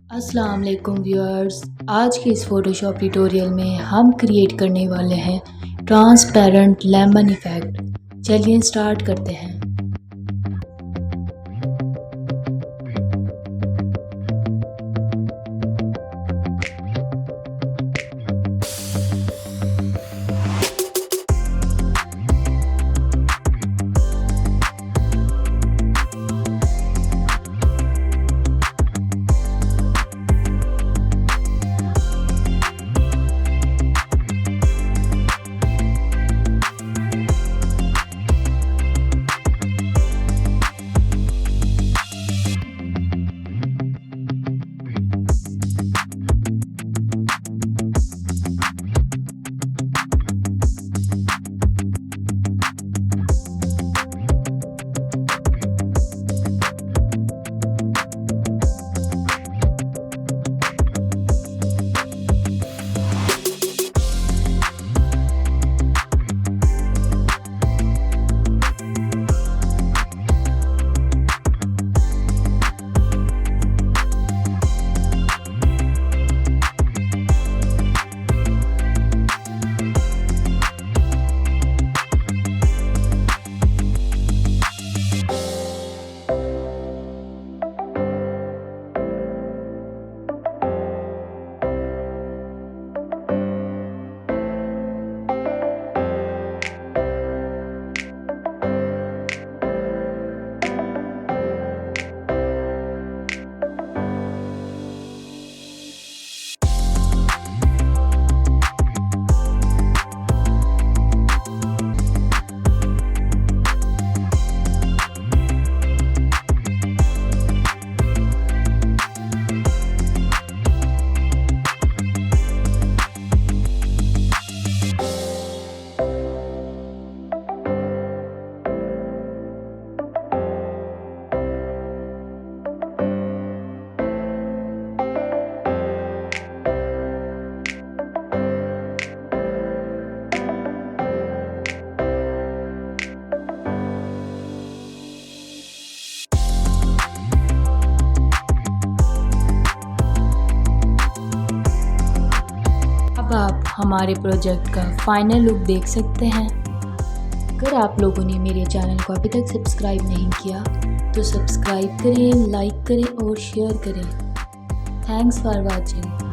अस्सलाम वालेकुम व्यूअर्स। आज के इस फ़ोटोशॉप ट्यूटोरियल में हम क्रिएट करने वाले हैं ट्रांसपेरेंट लेमन इफ़ेक्ट। चलिए स्टार्ट करते हैं। अब आप हमारे प्रोजेक्ट का फाइनल लुक देख सकते हैं। अगर आप लोगों ने मेरे चैनल को अभी तक सब्सक्राइब नहीं किया तो सब्सक्राइब करें, लाइक करें और शेयर करें। Thanks for watching.